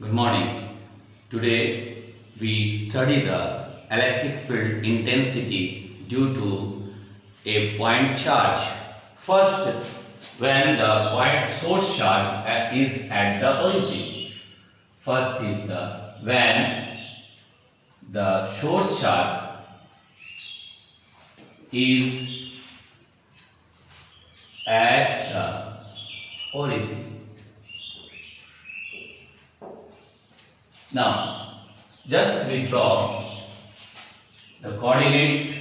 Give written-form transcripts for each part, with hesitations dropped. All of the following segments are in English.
Good morning. Today we study the electric field intensity due to a point charge. First, when the point source charge is at the origin. First is the when the source charge is at the origin. Now, just we draw the coordinate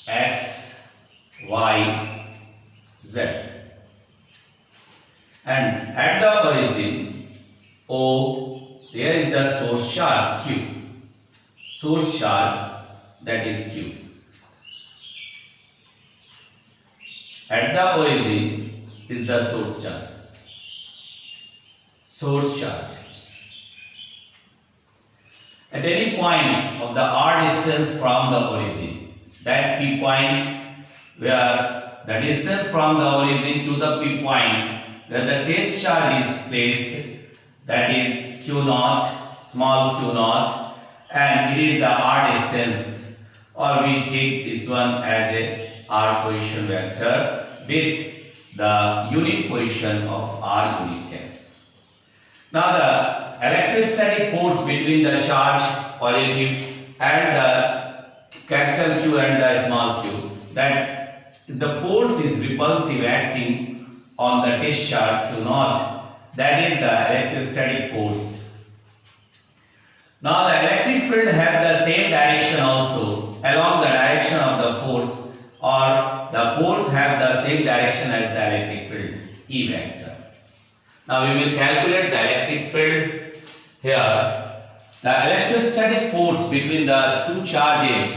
x, y, z, and at the origin O, there is the source charge Q. Source charge, that is Q. At the origin is the source charge. Source charge. At any point of the r distance from the origin, that P point where the distance from the origin to the P point where the test charge is placed, that is Q naught, small q naught, and it is the r distance, or we take this one as a r position vector with the unit position of r unit cap. Now the electrostatic force between the charge positive and the capital Q and the small q, that the force is repulsive acting on the discharge Q naught, that is the electrostatic force. Now the electric field have the same direction also along the direction of the force, or the force have the same direction as the electric field, E vector. Now we will calculate the electric field here. The electrostatic force between the two charges,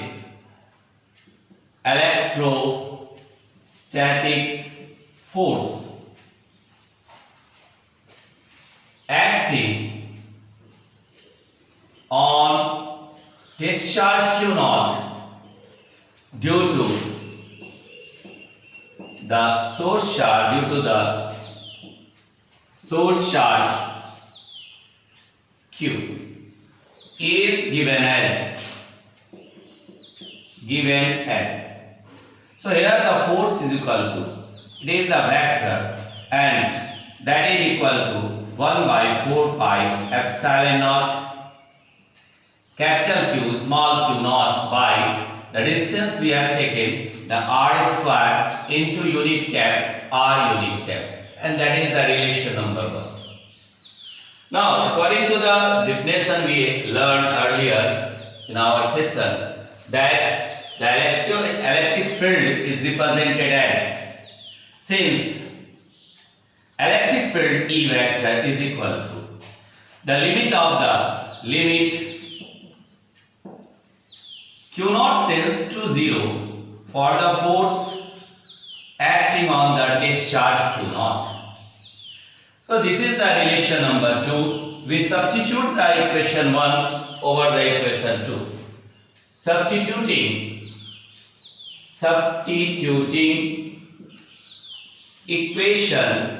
electrostatic force acting on discharge Q naught due to the source charge, source charge Q is given as so here the force is equal to, it is the vector, and that is equal to 1 by 4 pi epsilon naught capital Q small q naught by the distance we have taken, the r square into unit cap r unit cap, and that is the relation number 1. Now, according to the definition we learned earlier in our session, that the electric field is represented as, since electric field E vector is equal to the limit Q naught tends to 0 for the force acting on the discharge Q naught. So this is the relation number 2. We substitute the equation 1 over the equation 2. Substituting equation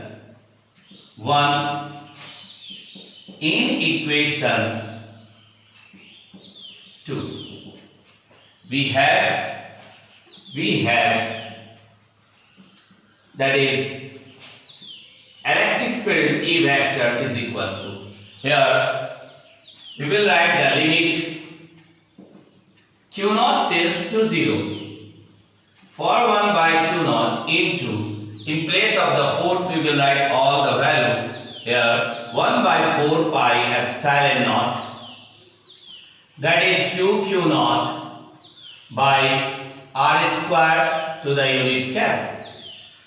1 in equation 2. We have that is electric field E vector is equal to, here we will write the limit Q naught tends to 0 for 1 by Q naught into, in place of the force we will write all the value here, 1 by 4 pi epsilon naught, that is q naught by r square to the unit cap.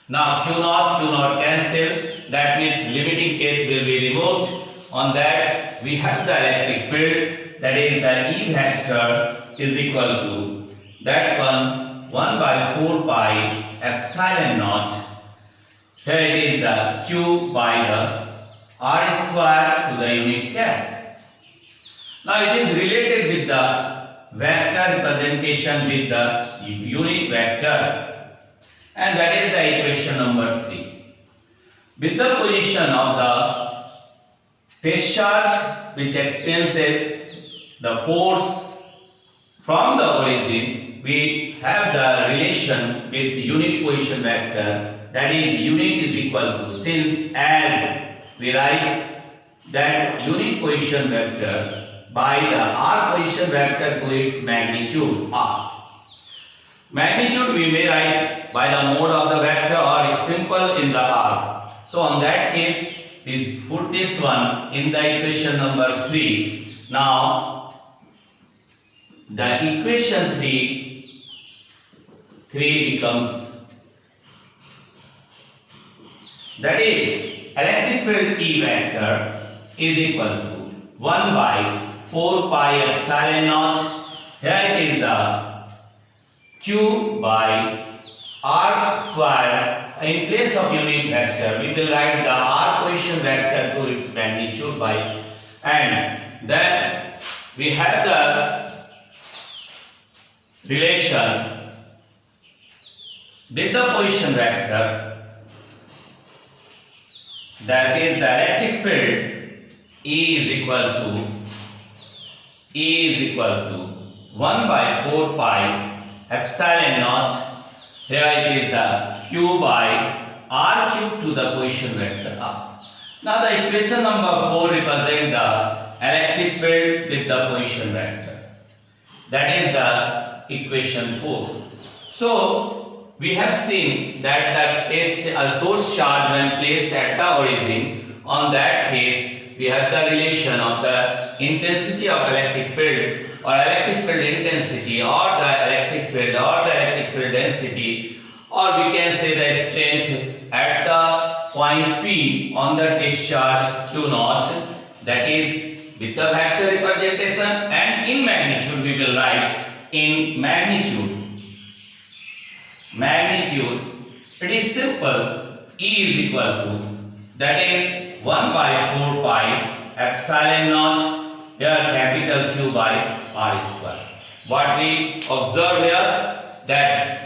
Now q naught cancel, that means limiting case will be removed. On that we have the electric field, that is the E vector is equal to that one 1 by 4 pi epsilon naught, here it is the q by the r square to the unit cap. Now it is related with the vector representation with the unit vector, and that is the equation number 3. with the position of the test charge which experiences the force from the origin, we have the relation with unit position vector, that is unit is equal to, since as we write that unit position vector by the r position vector to its magnitude r. Magnitude we may write by the mode of the vector or it's simple in the r. So on that case, we put this one in the equation number 3. Now, the equation 3 becomes, that is electric field E vector is equal to 1 by 4 pi epsilon naught. Here it is the Q by r square. In place of unit vector, we will write the r position vector to its magnitude by, and then we have the relation with the position vector, that is the electric field E is equal to 1 by 4 pi epsilon naught. Here it is the Q by r cube to the position vector r. Now the equation number 4 represents the electric field with the position vector. That is the equation 4. So we have seen that the test source charge when placed at the origin, on that case we have the relation of the intensity of electric field or electric field intensity or the electric field or the electric field density, or we can say the strength at the point P on the test charge Q naught, that is with the vector representation, and in magnitude we will write in magnitude. It is simple, E is equal to, that is 1 by 4 pi epsilon naught, here capital Q by r square. What we observe here, that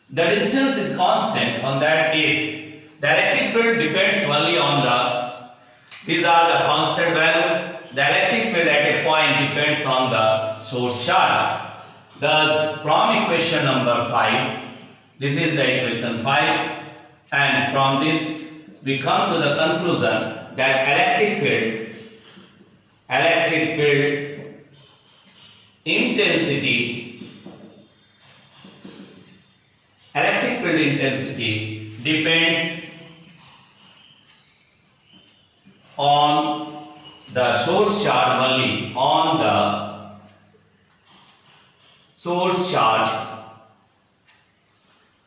the distance is constant. On that case, the electric field depends only on these are the constant value. The electric field at a point depends on the source charge. Thus, from equation number 5, this is the equation 5, and from this we come to the conclusion that electric field intensity depends on the source charge only, on the source charge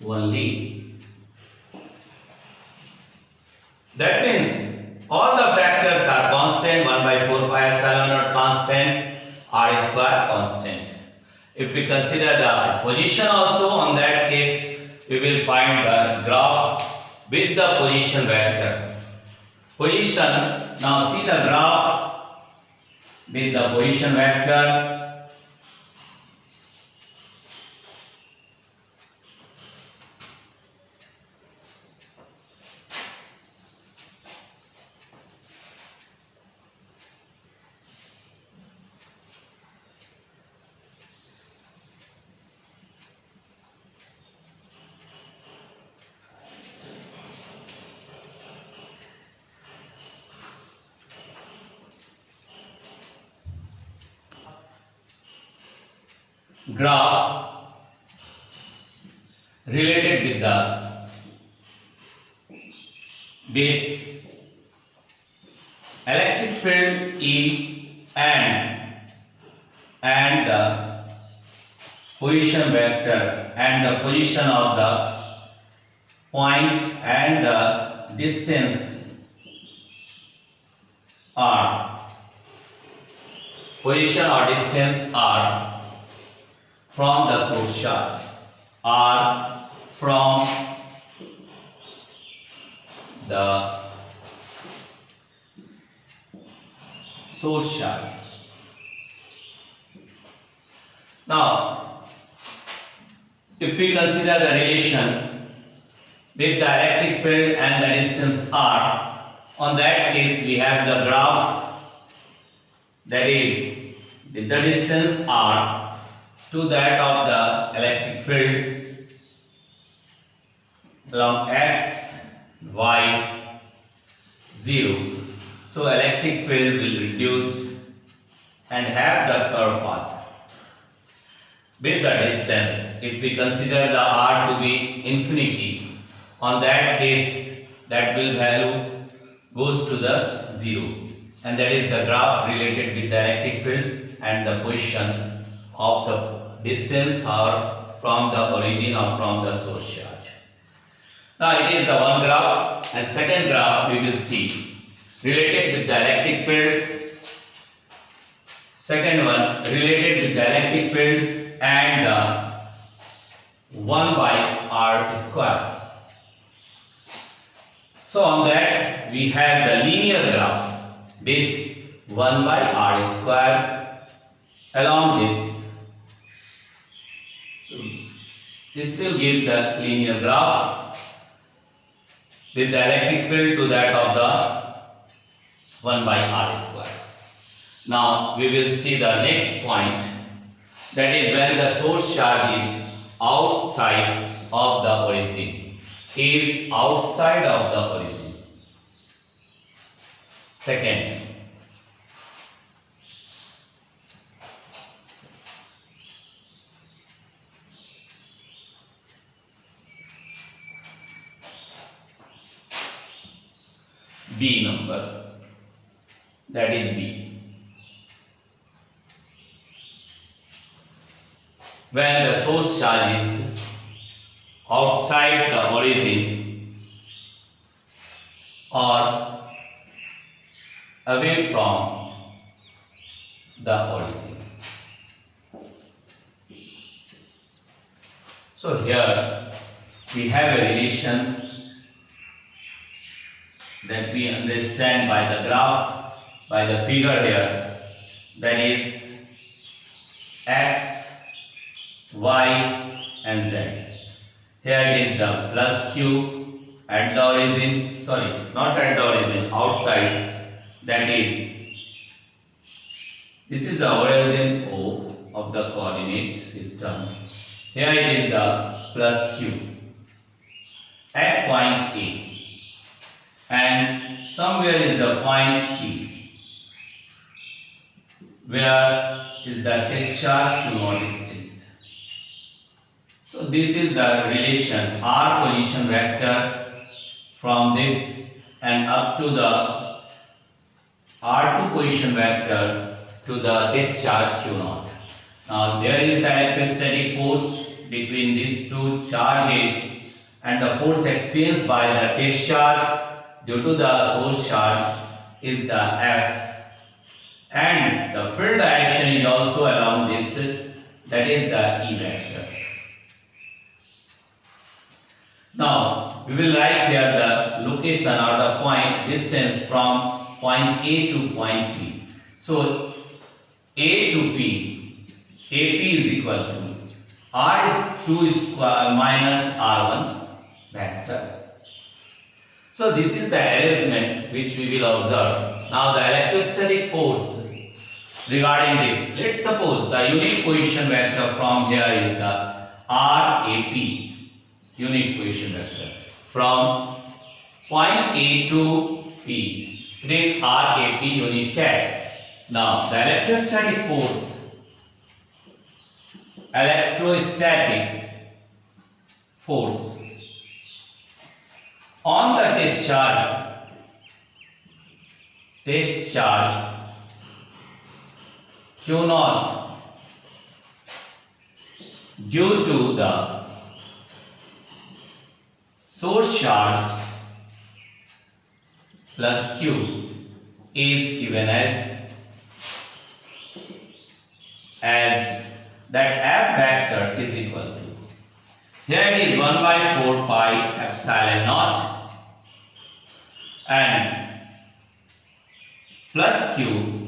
only. That means all the factors are constant, 1 by 4 pi epsilon naught constant, r square constant. If we consider the position also, on that case we will find the graph with the position vector. Position, now see the graph with the position vector. Graph related with electric field E and the position vector and the position of the point and the distance r, position or distance r from the source charge, r from the source charge. Now, if we consider the relation with the electric field and the distance r. On that case we have the graph, that is with the distance r to that of the electric field along x, y, 0. So electric field will reduce and have the curve path. With the distance, if we consider the r to be infinity, on that case that will value goes to the 0, and that is the graph related with the electric field and the position of the distance or from the origin or from the source charge. Now it is the one graph, and second graph we will see related with the electric field. Second one related with the electric field and 1 by r square. So on that we have the linear graph with 1 by r square along this. So this will give the linear graph with the electric field to that of the 1 by r square. Now we will see the next point, that is when the source charge is outside of the origin. Is outside of the origin. Second, B number, that is B. When the source charge is outside the origin or away from the origin. So here we have a relation that we understand by the graph, by the figure here, that is x, y and z. Here it is the plus q at the origin, sorry, not at the origin, outside, that is, this is the origin O of the coordinate system. Here it is the plus q at point A, and somewhere is the point P, where is the discharge to not is placed. So this is the relation r position vector from this and up to the r2 position vector to the discharge q0. Now there is the electrostatic force between these two charges, and the force experienced by the discharge due to the source charge is the F, and the field direction is also along this, that is the E vector. Now we will write here the location or the point distance from point A to point P. So A to P, AP is equal to R is 2 square minus R1 vector. So this is the arrangement which we will observe. Now the electrostatic force regarding this, let's suppose the unit position vector from here is the RAP, unit position vector from point A to P. It is RAP unit cat. Now the electrostatic force on the discharge Q0 due to the source charge plus Q is given as that F vector is equal to, here it is 1 by 4 pi epsilon naught and plus Q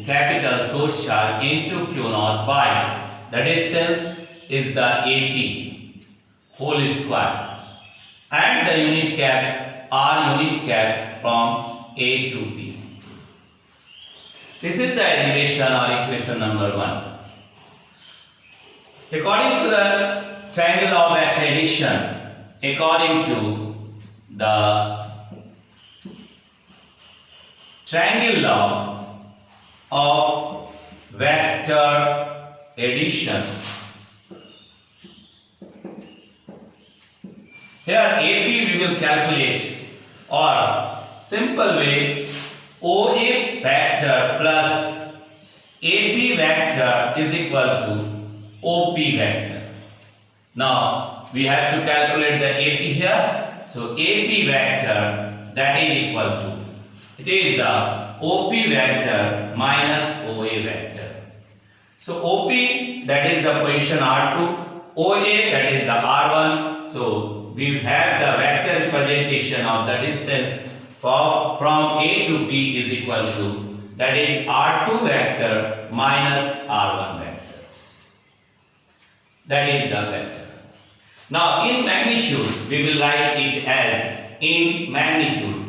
capital source charge into Q naught by the distance is the AP whole square and the unit cap R unit cap from A to B. This is the derivation or equation number 1. According to the triangle of vector addition, according to the triangle law of vector addition, here AP we will calculate, or simple way, OA vector plus AP vector is equal to OP vector. Now we have to calculate the AP here. So AP vector, that is equal to, it is the OP vector minus OA vector. So OP, that is the position R2, OA, that is the R1. So we have the vector representation of the distance from A to B is equal to, that is R2 vector minus R1 vector. That is the vector. Now in magnitude, we will write it as in magnitude.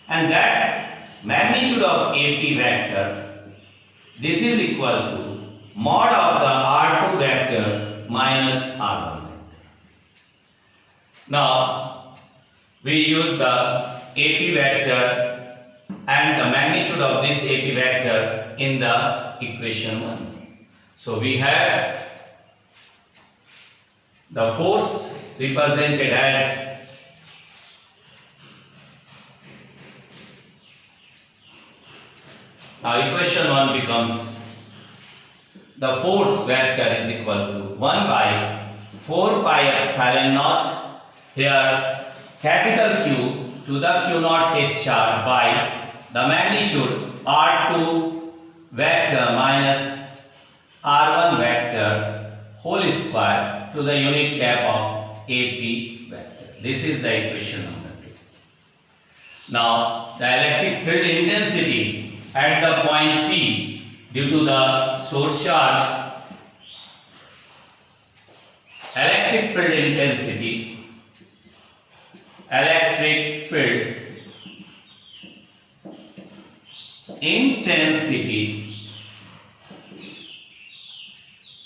And that magnitude of AP vector, this is equal to mod of the R2 vector minus R1 vector. Now we use the AP vector and the magnitude of this AP vector in the equation 1. So we have the force represented as now equation 1 becomes the force vector is equal to 1 by 4 pi epsilon naught, here capital Q to the Q naught test charge by the magnitude R2 vector minus R1 vector whole square to the unit cap of AP vector. This is the equation number 2. Now the electric field intensity at the point P due to the source charge, electric field intensity, electric field intensity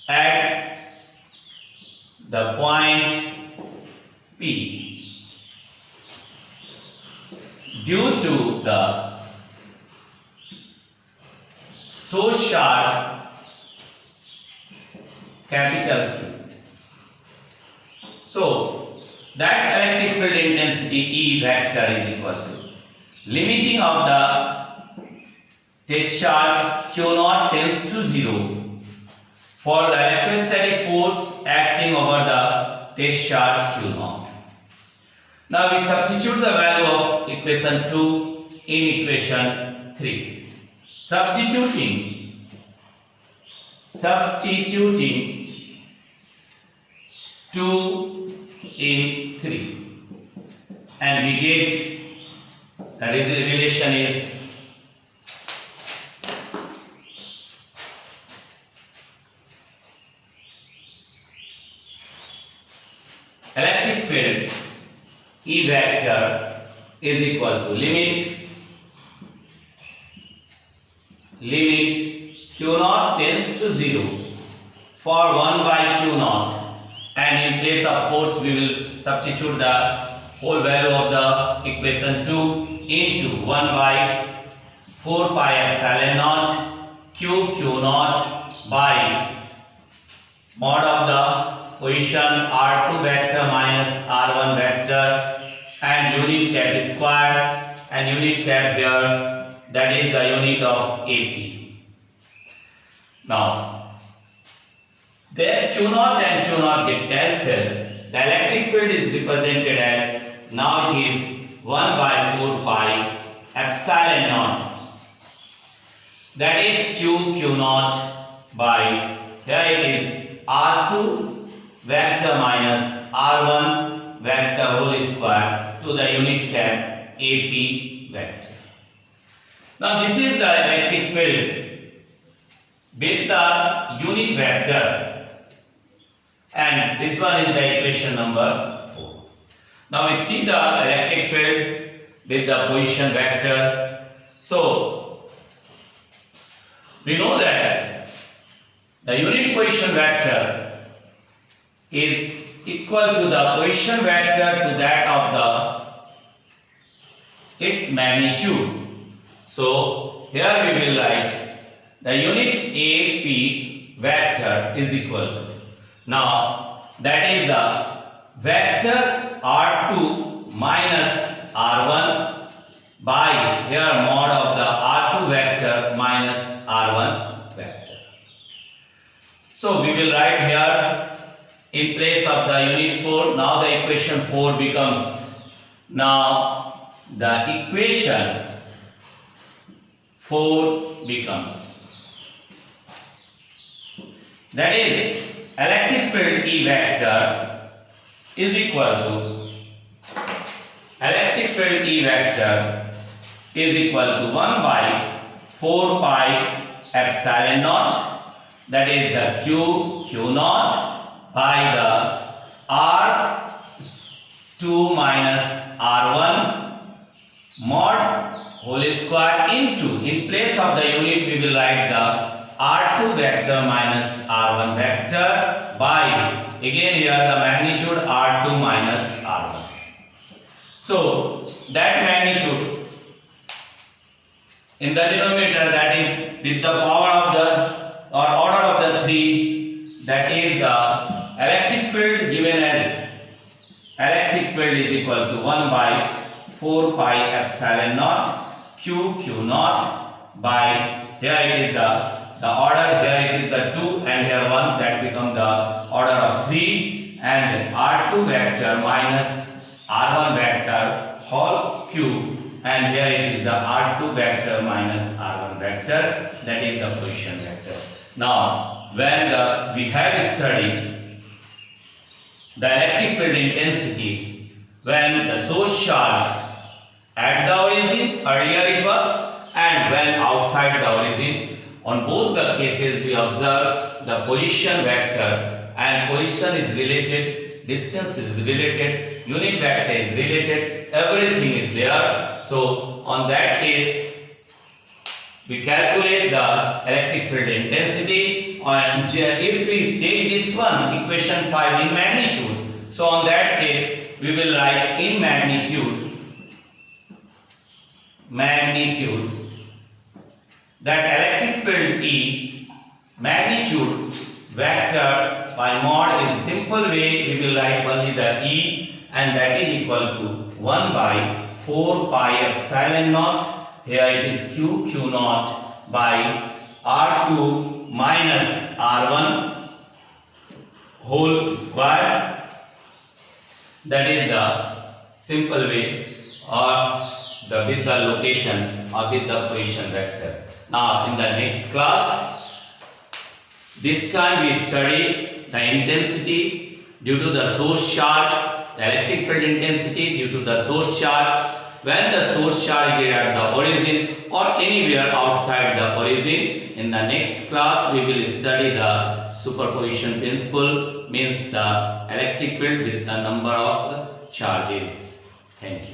at the point P due to the source charge capital Q. So that electric field intensity E vector is equal to limiting of the test charge Q naught tends to 0 for the electrostatic force acting over the test charge Q naught. Now we substitute the value of equation 2 in equation 3. Substituting 2 in 3, and we get that is the relation is electric field E vector is equal to limit Q naught tends to 0 for 1 by Q naught, and in place of force we will substitute the whole value of the equation 2 into 1 by 4 pi epsilon naught Q naught by mod of the position R2 vector minus R1 vector and unit cap square, and unit cap here, that is the unit of AP. Now there Q naught and Q naught get cancelled. The electric field is represented as, now it is 1 by 4 pi epsilon naught, that is Q naught by, here it is R2 vector minus R1 vector whole square to the unit cap AP vector. Now this is the electric field with the unit vector and this one is the equation number 4. Now we see the electric field with the position vector. So we know that the unit position vector is equal to the position vector to that of its magnitude. So here we will write the unit AP vector is equal to, now that is the vector R2 minus R1 by here mod of the R2 vector minus R1 vector. So we will write here in place of the unit 4, now the equation 4 becomes, now the equation 4 becomes, that is electric field E vector is equal to, electric field E vector is equal to 1 by 4 pi epsilon naught, that is the Q naught by the R2 minus R1 mod whole square into, in place of the unit we will write the R2 vector minus R1 vector by, again here the magnitude R2 minus R1. So that magnitude in the denominator, that is with the power of the or order of the 3, that is the electric field given as electric field is equal to 1 by 4 pi epsilon naught Q naught by, here it is the order, here it is the 2 and here 1, that become the order of 3, and R2 vector minus R1 vector whole cube, and here it is the R2 vector minus R1 vector, that is the position vector. Now when we have studied the electric field intensity when the source charge at the origin, earlier it was, and when outside the origin, on both the cases we observe the position vector, and position is related, distance is related, unit vector is related, everything is there. So on that case we calculate the electric field intensity, and if we take this one equation 5 in magnitude, so on that case we will write in magnitude that electric field E magnitude vector by mod is a simple way, we will write only the E, and that is equal to 1 by 4 pi epsilon naught, here it is Q naught by R2 minus R1 whole square, that is the simple way, or the with the location or with the position vector. Now in the next class, this time we study the intensity due to the source charge, the electric field intensity due to the source charge when the source charge is at the origin or anywhere outside the origin. In the next class we will study the superposition principle, means the electric field with the number of charges. Thank you.